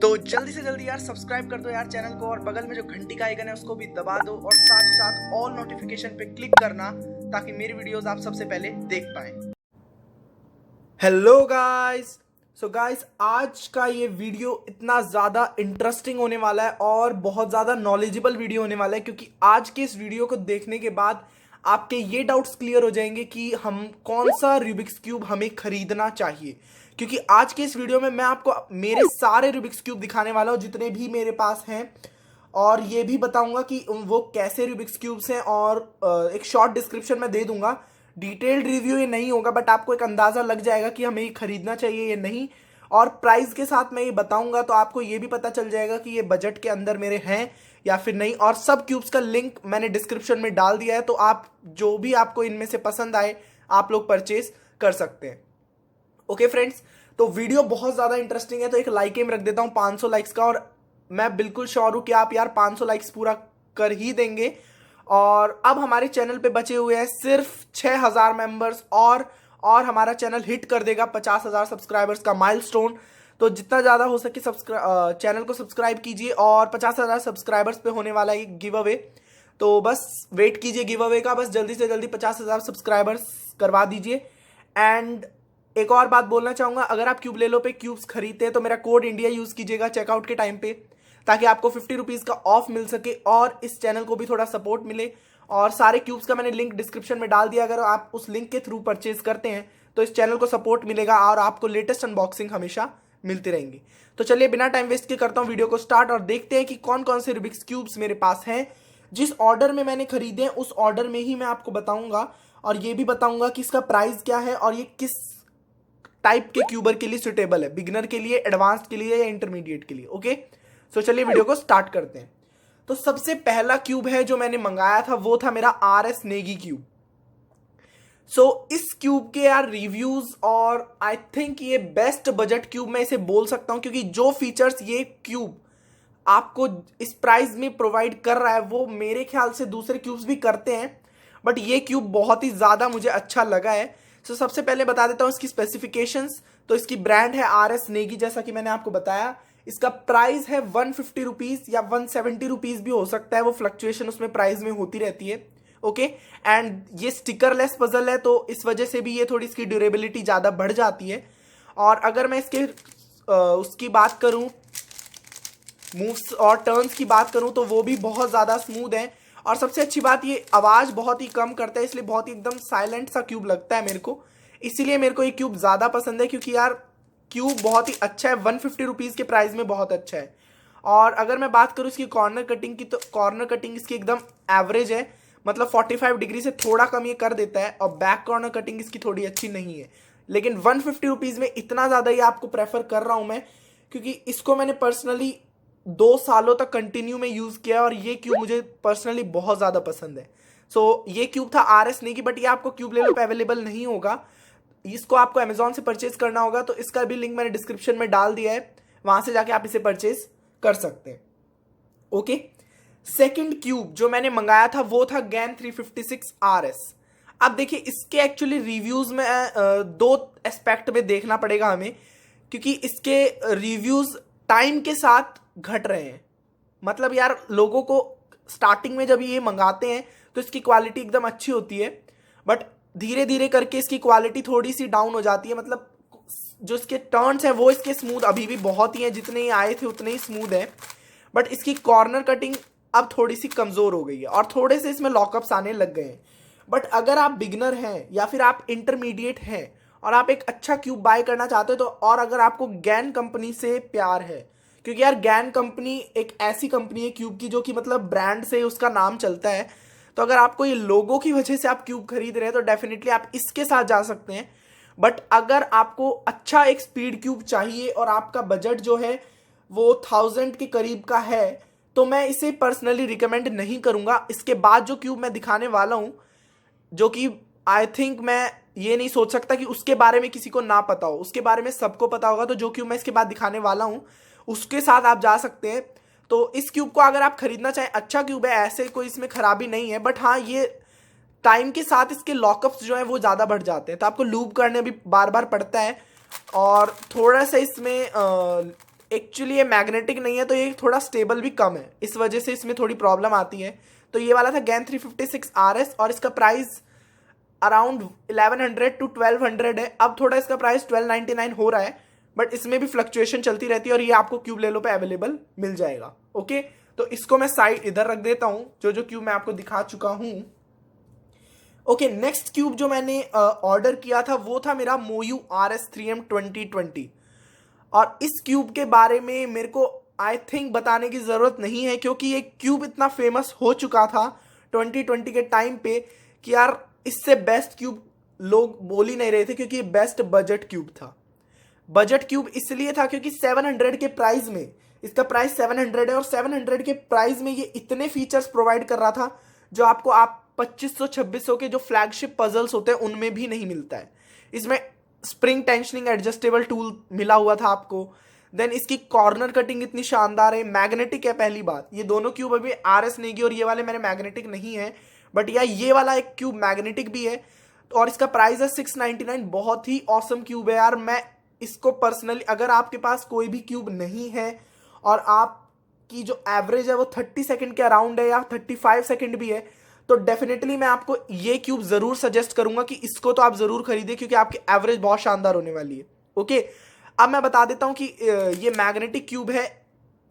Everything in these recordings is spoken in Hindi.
तो जल्दी से जल्दी यार सब्सक्राइब कर दो यार चैनल को, और बगल में जो घंटी का आइकन है उसको भी दबा दो, और साथ ही साथ ऑल नोटिफिकेशन पे क्लिक करना ताकि मेरी वीडियोस आप सबसे पहले देख पाएं। हेलो गाइस, सो गाइस आज का ये वीडियो इतना ज़्यादा इंटरेस्टिंग होने वाला है और बहुत ज़्यादा नॉलेजेबल वीडियो होने वाला है, क्योंकि आज के इस वीडियो को देखने के बाद आपके ये डाउट्स क्लियर हो जाएंगे कि हम कौन सा रूबिक्स क्यूब हमें खरीदना चाहिए। क्योंकि आज के इस वीडियो में मैं आपको मेरे सारे रूबिक्स क्यूब दिखाने वाला हूँ जितने भी मेरे पास हैं, और ये भी बताऊंगा कि वो कैसे रूबिक्स क्यूब्स हैं, और एक शॉर्ट डिस्क्रिप्शन में दे दूंगा। डिटेल्ड रिव्यू ये नहीं होगा, बट आपको एक अंदाज़ा लग जाएगा कि हमें ये खरीदना चाहिए या नहीं, और प्राइस के साथ मैं ये बताऊंगा तो आपको ये भी पता चल जाएगा कि ये बजट के अंदर मेरे हैं या फिर नहीं। और सब क्यूब्स का लिंक मैंने डिस्क्रिप्शन में डाल दिया है, तो आप जो भी आपको इनमें से पसंद आए आप लोग परचेज कर सकते हैं। ओके फ्रेंड्स, तो वीडियो बहुत ज़्यादा इंटरेस्टिंग है, तो एक लाइक एम रख देता हूँ 500 लाइक्स का, और मैं बिल्कुल श्योर हूँ कि आप यार 500 लाइक्स पूरा कर ही देंगे। और अब हमारे चैनल पे बचे हुए हैं सिर्फ 6000 मेंबर्स, और हमारा चैनल हिट कर देगा 50,000 सब्सक्राइबर्स का माइलस्टोन। तो जितना ज़्यादा हो सके चैनल को सब्सक्राइब कीजिए, और 50,000 सब्सक्राइबर्स पे होने वाला है गिव अवे, तो बस वेट कीजिए गिव अवे का, बस जल्दी से जल्दी 50,000 सब्सक्राइबर्स करवा दीजिए। एंड एक और बात बोलना चाहूँगा, अगर आप क्यूबलेलो पे क्यूब्स खरीदते हैं तो मेरा कोड इंडिया यूज़ कीजिएगा चेकआउट के टाइम पे, ताकि आपको 50 रुपीज़ का ऑफ मिल सके और इस चैनल को भी थोड़ा सपोर्ट मिले। और सारे क्यूब्स का मैंने लिंक डिस्क्रिप्शन में डाल दिया, अगर आप उस लिंक के थ्रू परचेज करते हैं तो इस चैनल को सपोर्ट मिलेगा और आपको लेटेस्ट अनबॉक्सिंग हमेशा मिलती रहेंगी। तो चलिए बिना टाइम वेस्ट के करता हूँ वीडियो को स्टार्ट, और देखते हैं कि कौन कौन से रूबिक्स क्यूब्स मेरे पास हैं। जिस ऑर्डर में मैंने खरीदे हैं उस ऑर्डर में ही मैं आपको बताऊंगा, और ये भी बताऊंगा कि इसका प्राइस क्या है और ये किस टाइप के क्यूबर के लिए सुटेबल है, बिगिनर के लिए, एडवांस्ड के लिए या इंटरमीडिएट के लिए। ओके, सो चलिए वीडियो को स्टार्ट करते हैं। तो सबसे पहला क्यूब है जो मैंने मंगाया था वो था मेरा RS नेगी क्यूब। सो इस क्यूब के यार रिव्यूज, और आई थिंक ये बेस्ट बजट क्यूब मैं इसे बोल सकता हूं, क्योंकि जो फीचर्स ये क्यूब आपको इस प्राइस में प्रोवाइड कर रहा है वो मेरे ख्याल से दूसरे क्यूब्स भी करते हैं, बट ये क्यूब बहुत ही ज़्यादा मुझे अच्छा लगा है। सो सबसे पहले बता देता हूँ इसकी स्पेसिफिकेशंस। तो इसकी ब्रांड है RS नेगी, जैसा कि मैंने आपको बताया। इसका प्राइस है 150 रुपीज़ या 170 रुपीज़ भी हो सकता है, वो फ्लक्चुएशन उसमें प्राइस में होती रहती है। ओके, एंड ये स्टिकरलेस पजल है, तो इस वजह से भी ये थोड़ी इसकी ड्यूरेबिलिटी ज़्यादा बढ़ जाती है। और अगर मैं इसके उसकी बात करूँ, मूव्स और टर्न्स की बात करूँ, तो वो भी बहुत ज़्यादा स्मूथ है। और सबसे अच्छी बात, ये आवाज़ बहुत ही कम करता है, इसलिए बहुत ही एकदम साइलेंट सा क्यूब लगता है मेरे को। इसीलिए मेरे को ये क्यूब ज़्यादा पसंद है, क्योंकि यार क्यूब बहुत ही अच्छा है, 150 रुपीज़ के प्राइस में बहुत अच्छा है। और अगर मैं बात करूँ इसकी कॉर्नर कटिंग की, तो कॉर्नर कटिंग इसकी एकदम एवरेज है, मतलब 45 डिग्री से थोड़ा कम ये कर देता है, और बैक कॉर्नर कटिंग इसकी थोड़ी अच्छी नहीं है। लेकिन 150 रुपीज़ में इतना ज़्यादा ये आपको प्रेफर कर रहा हूँ मैं, क्योंकि इसको मैंने पर्सनली 2 सालों तक कंटिन्यू में यूज़ किया, और ये क्यूब मुझे पर्सनली बहुत ज़्यादा पसंद है। सो ये क्यूब था RS नेगी, बट ये आपको क्यूबलेलो पे अवेलेबल नहीं होगा, इसको आपको अमेजोन से परचेज करना होगा। तो इसका भी लिंक मैंने डिस्क्रिप्शन में डाल दिया है, वहाँ से जाके आप इसे परचेज कर सकते हैं। ओके, सेकंड क्यूब जो मैंने मंगाया था वो था गैन 356 RS। अब देखिए इसके एक्चुअली रिव्यूज़ में दो एस्पेक्ट में देखना पड़ेगा हमें, क्योंकि इसके रिव्यूज़ टाइम के साथ घट रहे हैं। मतलब यार लोगों को स्टार्टिंग में जब ये मंगाते हैं तो इसकी क्वालिटी एकदम अच्छी होती है, बट धीरे धीरे करके इसकी क्वालिटी थोड़ी सी डाउन हो जाती है। मतलब जो इसके टर्न्स हैं वो इसके स्मूथ अभी भी बहुत ही हैं, जितने ही आए थे उतने ही स्मूथ है, बट इसकी कॉर्नर कटिंग अब थोड़ी सी कमज़ोर हो गई है, और थोड़े से इसमें लॉकअप्स आने लग गए हैं। बट अगर आप बिगनर हैं या फिर आप इंटरमीडिएट हैं और आप एक अच्छा क्यूब बाय करना चाहते हो, तो और अगर आपको गैन कंपनी से प्यार है, क्योंकि यार गैन कंपनी एक ऐसी कंपनी है क्यूब की जो कि मतलब ब्रांड से उसका नाम चलता है, तो अगर आपको ये लोगों की वजह से आप क्यूब खरीद रहे हैं तो डेफिनेटली आप इसके साथ जा सकते हैं। बट अगर आपको अच्छा एक स्पीड क्यूब चाहिए और आपका बजट जो है वो 1000 के करीब का है, तो मैं इसे पर्सनली रिकमेंड नहीं करूँगा। इसके बाद जो क्यूब मैं दिखाने वाला हूँ, जो कि आई थिंक मैं ये नहीं सोच सकता कि उसके बारे में किसी को ना पता हो, उसके बारे में सबको पता होगा। तो जो क्यूब मैं इसके बाद दिखाने वाला हूँ उसके साथ आप जा सकते हैं। तो इस क्यूब को अगर आप खरीदना चाहें, अच्छा क्यूब है, ऐसे कोई इसमें खराबी नहीं है, बट हाँ ये टाइम के साथ इसके लॉकअप्स जो हैं वो ज़्यादा बढ़ जाते हैं, तो आपको लूप करने भी बार बार पड़ता है, और थोड़ा सा इसमें एक्चुअली ये मैग्नेटिक नहीं है, तो ये थोड़ा स्टेबल भी कम है, इस वजह से इसमें थोड़ी प्रॉब्लम आती है। तो ये वाला था गैन 356 RS और इसका प्राइस अराउंड 1100 to 1200 है। अब थोड़ा इसका प्राइस 1299 हो रहा है, बट इसमें भी फ्लक्चुएशन चलती रहती है और ये आपको क्यूबलेलो पे अवेलेबल मिल जाएगा। ओके, तो इसको मैं साइड इधर रख देता हूं, जो क्यूब मैं आपको दिखा चुका हूं। ओके, नेक्स्ट क्यूब जो मैंने ऑर्डर किया था वो था मेरा मोयू RS3M 2020। और इस क्यूब के बारे में मेरे को आई थिंक बताने की ज़रूरत नहीं है, क्योंकि ये क्यूब इतना फेमस हो चुका था 2020 के टाइम पे कि यार इससे बेस्ट क्यूब लोग बोल ही नहीं रहे थे, क्योंकि ये बेस्ट बजट क्यूब था। बजट क्यूब इसलिए था क्योंकि 700 के प्राइस में, इसका प्राइस 700 है और 700 के प्राइस में ये इतने फीचर्स प्रोवाइड कर रहा था जो आपको 2500-2600 के जो फ्लैगशिप पजल्स होते हैं उनमें भी नहीं मिलता है। इसमें स्प्रिंग टेंशनिंग एडजस्टेबल टूल मिला हुआ था आपको। देन इसकी कॉर्नर कटिंग इतनी शानदार है, मैग्नेटिक है। पहली बात, ये दोनों क्यूब अभी RS नेगी और ये वाले मेरे मैग्नेटिक नहीं है, बट यार ये वाला एक क्यूब मैग्नेटिक भी है और इसका प्राइस है 699। बहुत ही ऑसम क्यूब है यार। मैं इसको पर्सनली, अगर आपके पास कोई भी क्यूब नहीं है और आपकी जो एवरेज है वो 30 सेकंड के अराउंड है या 35 सेकंड भी है, तो डेफिनेटली मैं आपको ये क्यूब जरूर सजेस्ट करूंगा कि इसको तो आप जरूर खरीदें, क्योंकि आपकी एवरेज बहुत शानदार होने वाली है। ओके, अब मैं बता देता हूं कि ये मैग्नेटिक क्यूब है।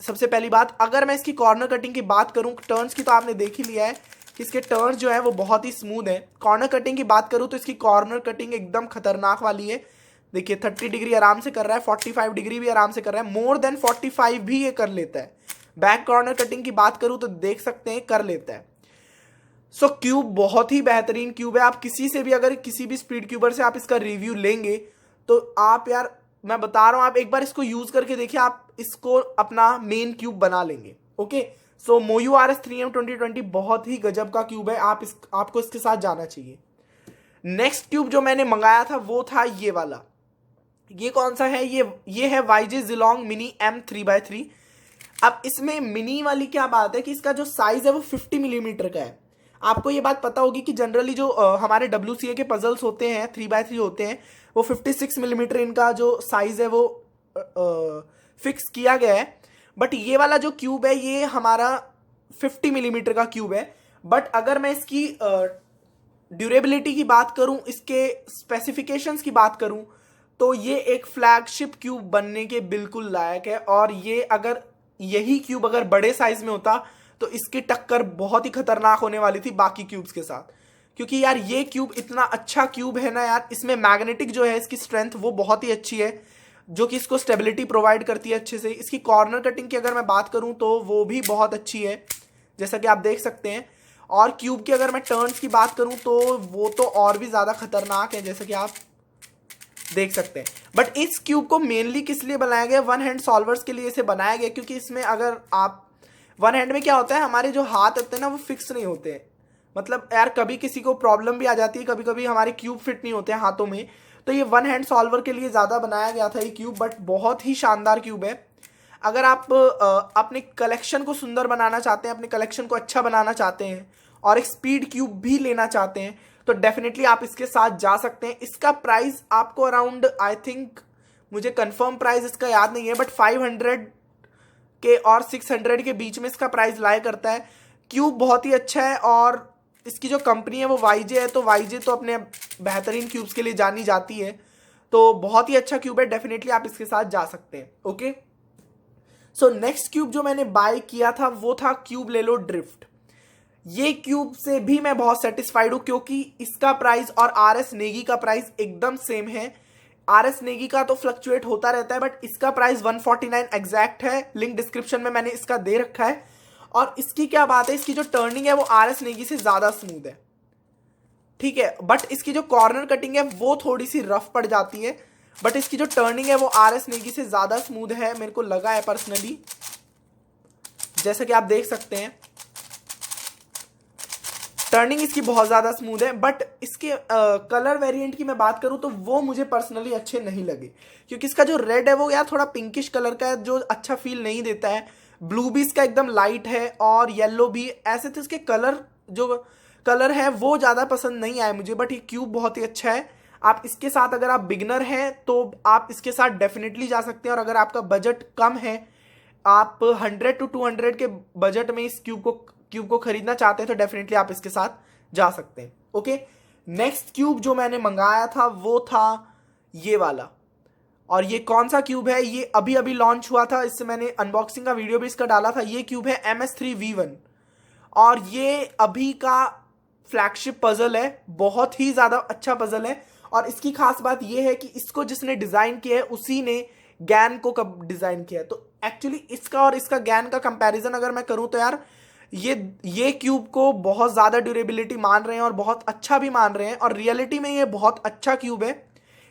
सबसे पहली बात, अगर मैं इसकी कॉर्नर कटिंग की बात करूं, टर्न्स की तो आपने देख ही लिया है कि इसके टर्न्स जो है वो बहुत ही स्मूथ है। कॉर्नर कटिंग की बात करूं तो इसकी कॉर्नर कटिंग एकदम खतरनाक वाली है। देखिए 30 डिग्री आराम से कर रहा है, 45 डिग्री भी आराम से कर रहा है, मोर देन 45 भी ये कर लेता है। बैक कॉर्नर कटिंग की बात करूं तो देख सकते हैं कर लेता है। सो क्यूब बहुत ही बेहतरीन क्यूब है। आप किसी से भी, अगर किसी भी स्पीड क्यूबर से आप इसका रिव्यू लेंगे तो आप, यार मैं बता रहा हूं, आप एक बार इसको यूज करके देखिए, आप इसको अपना मेन क्यूब बना लेंगे। ओके, सो मोयू RS3M 2020 बहुत ही गजब का क्यूब है, आपको इसके साथ जाना चाहिए। नेक्स्ट क्यूब जो मैंने मंगाया था वो था ये वाला। ये कौन सा है? ये है YJ ZHILONG मिनी M3x3। अब इसमें मिनी वाली क्या बात है कि इसका जो साइज है वो 50 मिलीमीटर का है। आपको ये बात पता होगी कि जनरली जो हमारे WCA के पजल्स होते हैं 3x3 होते हैं, वो 56 मिलीमीटर इनका जो साइज है वो फिक्स किया गया है। बट ये वाला जो क्यूब है ये हमारा 50 मिलीमीटर का क्यूब है। बट अगर मैं इसकी ड्यूरेबिलिटी की बात करूं, इसके स्पेसिफिकेशंस की बात करूं, तो ये एक फ्लैगशिप क्यूब बनने के बिल्कुल लायक है। और ये अगर यही क्यूब अगर बड़े साइज में होता तो इसकी टक्कर बहुत ही खतरनाक होने वाली थी बाकी क्यूब्स के साथ, क्योंकि यार ये क्यूब इतना अच्छा क्यूब है ना यार। इसमें मैग्नेटिक जो है इसकी स्ट्रेंथ वो बहुत ही अच्छी है, जो कि इसको स्टेबिलिटी प्रोवाइड करती है अच्छे से। इसकी कॉर्नर कटिंग की अगर मैं बात करूं तो वो भी बहुत अच्छी है, जैसा कि आप देख सकते हैं। और क्यूब की अगर मैं टर्न्स की बात करूं तो वो तो और भी ज़्यादा खतरनाक है, जैसा कि आप देख सकते हैं। बट इस क्यूब को मेनली किस लिए बनाया गया? वन हैंड सॉल्वर्स के लिए इसे बनाया गया, क्योंकि इसमें अगर आप वन हैंड में क्या होता है, हमारे जो हाथ होते हैं ना वो फिक्स नहीं होते हैं। मतलब यार कभी किसी को प्रॉब्लम भी आ जाती है, कभी कभी हमारे क्यूब फिट नहीं होते हैं हाथों में, तो ये वन हैंड सॉल्वर के लिए ज़्यादा बनाया गया था ये क्यूब। बट बहुत ही शानदार क्यूब है। अगर आप अपने कलेक्शन को सुंदर बनाना चाहते हैं, अपने कलेक्शन को अच्छा बनाना चाहते हैं और एक स्पीड क्यूब भी लेना चाहते हैं, तो डेफिनेटली आप इसके साथ जा सकते हैं। इसका प्राइस आपको अराउंड, आई थिंक, मुझे कंफर्म प्राइस इसका याद नहीं है, बट 500 के और 600 के बीच में इसका प्राइस लाया करता है। क्यूब बहुत ही अच्छा है और इसकी जो कंपनी है वो YJ है, तो YJ तो अपने बेहतरीन क्यूब्स के लिए जानी जाती है। तो बहुत ही अच्छा क्यूब है, डेफिनेटली आप इसके साथ जा सकते हैं। ओके, सो नेक्स्ट क्यूब जो मैंने बाय किया था वो था क्यूबलेलो ड्रिफ्ट। ये क्यूब से भी मैं बहुत सेटिस्फाइड हूं, क्योंकि इसका प्राइस और RS नेगी का प्राइस एकदम सेम है। RS नेगी का तो फ्लक्चुएट होता रहता है, बट इसका प्राइस 149 एग्जैक्ट है। लिंक डिस्क्रिप्शन में मैंने इसका दे रखा है। और इसकी क्या बात है, इसकी जो टर्निंग है वो RS नेगी से ज्यादा स्मूथ है, ठीक है। बट इसकी जो कॉर्नर कटिंग है वो थोड़ी सी रफ पड़ जाती है, बट इसकी जो टर्निंग है वो RS नेगी से ज्यादा स्मूथ है, मेरे को लगा है पर्सनली, जैसा कि आप देख सकते हैं। टर्निंग इसकी बहुत ज़्यादा स्मूथ है। बट इसके कलर वेरिएंट की मैं बात करूँ तो वो मुझे पर्सनली अच्छे नहीं लगे, क्योंकि इसका जो रेड है वो यार थोड़ा पिंकिश कलर का है, जो अच्छा फील नहीं देता है। ब्लू भी इसका एकदम लाइट है और येलो भी, ऐसे तो इसके कलर जो कलर है वो ज़्यादा पसंद नहीं आए मुझे। बट ये क्यूब बहुत ही अच्छा है, आप इसके साथ अगर आप बिगनर हैं तो आप इसके साथ डेफिनेटली जा सकते हैं। और अगर आपका बजट कम है, आप 100 to 200 के बजट में इस क्यूब को खरीदना चाहते हैं, तो डेफिनेटली आप इसके साथ जा सकते हैं। ओके, नेक्स्ट क्यूब जो मैंने मंगाया था वो था ये वाला। और ये कौन सा क्यूब है, ये अभी अभी लॉन्च हुआ था, इससे मैंने अनबॉक्सिंग का वीडियो भी इसका डाला था। ये क्यूब है MS3V1 और ये अभी का फ्लैगशिप पजल है, बहुत ही ज़्यादा अच्छा पजल है। और इसकी खास बात ये है कि इसको जिसने डिज़ाइन किया है उसी ने गैन को कब डिज़ाइन किया है। तो एक्चुअली इसका और इसका गैन का कंपैरिजन अगर मैं करूँ तो यार ये क्यूब को बहुत ज़्यादा ड्यूरेबिलिटी मान रहे हैं और बहुत अच्छा भी मान रहे हैं, और रियलिटी में ये बहुत अच्छा क्यूब है।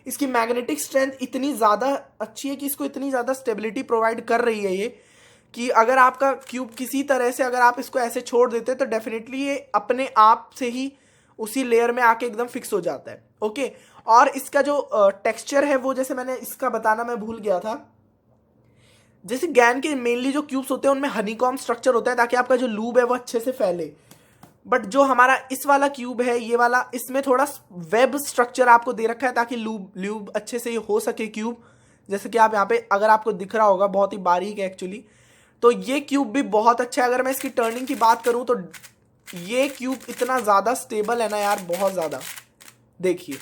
इसकी मैग्नेटिक स्ट्रेंथ इतनी ज़्यादा अच्छी है कि इसको इतनी ज़्यादा स्टेबिलिटी प्रोवाइड कर रही है ये, कि अगर आपका क्यूब किसी तरह से अगर आप इसको ऐसे छोड़ देते तो डेफिनेटली ये अपने आप से ही उसी लेयर में आके एकदम फिक्स हो जाता है। ओके, और इसका जो टेक्सचर है वो, जैसे मैंने इसका बताना मैं भूल गया था, जैसे गैन के मेनली जो क्यूब्स होते हैं उनमें हनीकॉम स्ट्रक्चर होता है ताकि आपका जो लूब है वो अच्छे से फैले। बट जो हमारा इस वाला क्यूब है ये वाला, इसमें थोड़ा वेब स्ट्रक्चर आपको दे रखा है ताकि लूब अच्छे से हो सके क्यूब। जैसे कि आप यहाँ पे अगर आपको दिख रहा होगा, बहुत ही बारीक है एक्चुअली। तो ये क्यूब भी बहुत अच्छा है। अगर मैं इसकी टर्निंग की बात करूँ तो ये क्यूब इतना ज़्यादा स्टेबल है ना यार, बहुत ज़्यादा। देखिए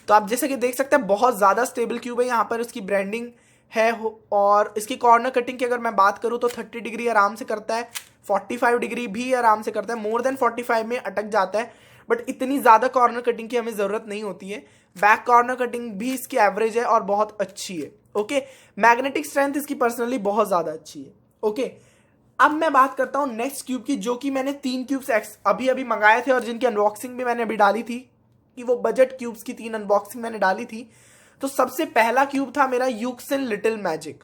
तो आप जैसे कि देख सकते हैं बहुत ज़्यादा स्टेबल क्यूब है। यहाँ पर इसकी ब्रांडिंग है और इसकी कॉर्नर कटिंग की अगर मैं बात करूँ तो 30 डिग्री आराम से करता है, 45 डिग्री भी आराम से करता है, मोर देन 45 में अटक जाता है। बट इतनी ज़्यादा कॉर्नर कटिंग की हमें ज़रूरत नहीं होती है। बैक कॉर्नर कटिंग भी इसकी एवरेज है और बहुत अच्छी है। ओके, मैग्नेटिक स्ट्रेंथ इसकी पर्सनली बहुत ज़्यादा अच्छी है। ओके, अब मैं बात करता हूँ नेक्स्ट क्यूब की, जो कि मैंने 3 क्यूब्स अभी अभी मंगाए थे और जिनकी अनबॉक्सिंग भी मैंने अभी डाली थी, कि वो बजट क्यूब्स की 3 अनबॉक्सिंग मैंने डाली थी। तो सबसे पहला क्यूब था मेरा यूक्सिन लिटिल मैजिक।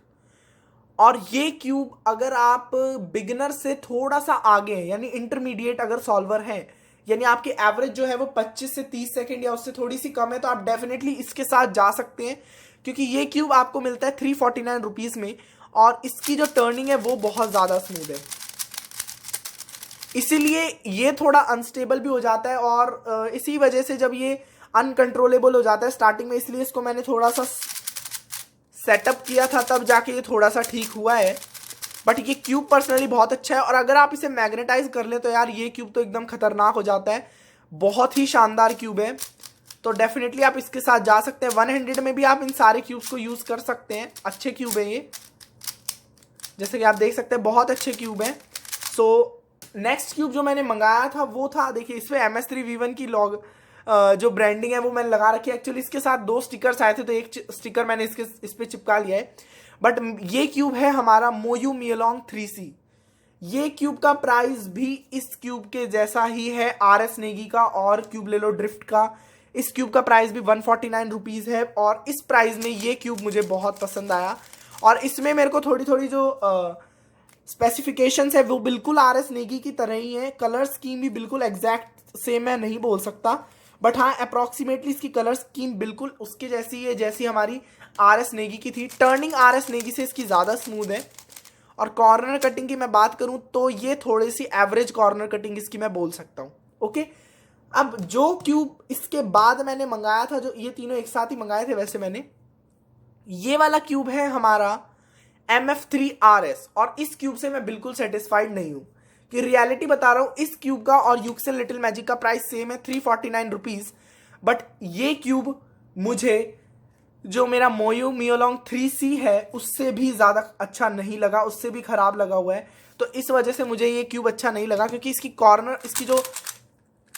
और ये क्यूब अगर आप बिगिनर से थोड़ा सा आगे हैं, यानी इंटरमीडिएट अगर सॉल्वर हैं, यानी आपकी एवरेज जो है वो 25 से 30 सेकंड या उससे थोड़ी सी कम है, तो आप डेफिनेटली इसके साथ जा सकते हैं। क्योंकि ये क्यूब आपको मिलता है 349 रुपीज़ में और इसकी जो टर्निंग है वो बहुत ज़्यादा स्मूथ है, इसीलिए ये थोड़ा अनस्टेबल भी हो जाता है। और इसी वजह से जब ये अनकंट्रोलेबल हो जाता है स्टार्टिंग में, इसलिए इसको मैंने थोड़ा सा सेटअप किया था, तब जाके ये थोड़ा सा ठीक हुआ है। बट ये क्यूब पर्सनली बहुत अच्छा है। और अगर आप इसे मैग्नेटाइज कर ले तो यार ये क्यूब तो एकदम खतरनाक हो जाता है। बहुत ही शानदार क्यूब है, तो डेफिनेटली आप इसके साथ जा सकते हैं। 100 में भी आप इन सारे क्यूब्स को यूज़ कर सकते हैं। अच्छे क्यूब है ये, जैसे कि आप देख सकते हैं बहुत अच्छे क्यूब हैं। सो नेक्स्ट क्यूब जो मैंने मंगाया था वो था, देखिए इसमें MS3V1 की जो ब्रांडिंग है वो मैंने लगा रखी है। एक्चुअली इसके साथ 2 स्टिकर्स आए थे, तो एक स्टिकर मैंने इस पे चिपका लिया है। बट ये क्यूब है हमारा मोयू meilong 3C। ये क्यूब का प्राइस भी इस क्यूब के जैसा ही है, RS नेगी का और क्यूबलेलो ड्रिफ्ट का। इस क्यूब का प्राइस भी 149 रुपीज़ है और इस प्राइस में ये क्यूब मुझे बहुत पसंद आया। और इसमें मेरे को थोड़ी थोड़ी जो स्पेसिफिकेशंस है वो बिल्कुल RS नेगी की तरह ही है। कलर स्कीम भी बिल्कुल एग्जैक्ट सेम मैं नहीं बोल सकता, बट हाँ अप्रॉक्सीमेटली इसकी कलर स्कीम बिल्कुल उसके जैसी है जैसी हमारी RS नेगी की थी। टर्निंग RS नेगी से इसकी ज़्यादा स्मूथ है। और कॉर्नर कटिंग की मैं बात करूँ तो ये थोड़ी सी एवरेज कॉर्नर कटिंग इसकी मैं बोल सकता हूँ। ओके, अब जो क्यूब इसके बाद मैंने मंगाया था, जो ये तीनों एक साथ ही मंगाए थे वैसे मैंने, ये वाला क्यूब है हमारा MF3RS। और इस क्यूब से मैं बिल्कुल सेटिस्फाइड नहीं हूँ, कि रियलिटी बता रहा हूँ। इस क्यूब का और यूक्सिन लिटिल मैजिक का प्राइस सेम है, 349 रुपीज़। बट ये क्यूब मुझे जो मेरा मोयू meilong 3C है उससे भी ज़्यादा अच्छा नहीं लगा, उससे भी ख़राब लगा हुआ है। तो इस वजह से मुझे ये क्यूब अच्छा नहीं लगा, क्योंकि इसकी जो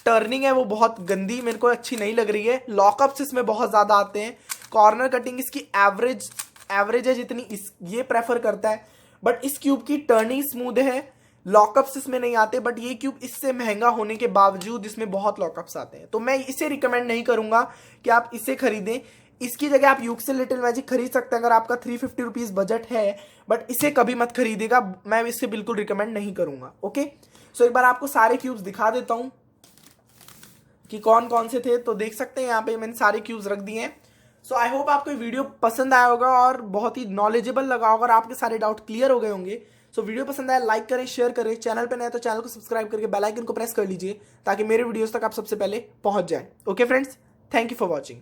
टर्निंग है वो बहुत गंदी मेरे को अच्छी नहीं लग रही है। लॉकअप्स इसमें बहुत ज़्यादा आते हैं। कॉर्नर कटिंग इसकी एवरेज है जितनी ये प्रेफर करता है। बट इस क्यूब की टर्निंग स्मूथ है, लॉकअप्स इसमें नहीं आते। बट ये क्यूब इससे महंगा होने के बावजूद इसमें बहुत लॉकअप्स आते हैं, तो मैं इसे रिकमेंड नहीं करूंगा कि आप इसे खरीदें। इसकी जगह आप यूक्सिन लिटिल मैजिक खरीद सकते हैं अगर आपका 350 रुपीज़ बजट है, बट इसे कभी मत खरीदेगा, मैं इसे बिल्कुल रिकमेंड नहीं करूंगा। ओके, सो एक बार आपको सारे क्यूब्स दिखा देता हूँ कि कौन कौन से थे। तो देख सकते हैं यहाँ पे मैंने सारे क्यूब्स रख दिए हैं। सो आई होप आपको वीडियो पसंद आया होगा और बहुत ही नॉलेजेबल लगा होगा और आपके सारे डाउट क्लियर हो गए होंगे। सो वीडियो पसंद आया लाइक करें, शेयर करें, चैनल पे नए तो चैनल को सब्सक्राइब करके बेल आइकन को प्रेस कर लीजिए ताकि मेरे वीडियोस तक आप सबसे पहले पहुंच जाए। Okay friends, thank you for watching.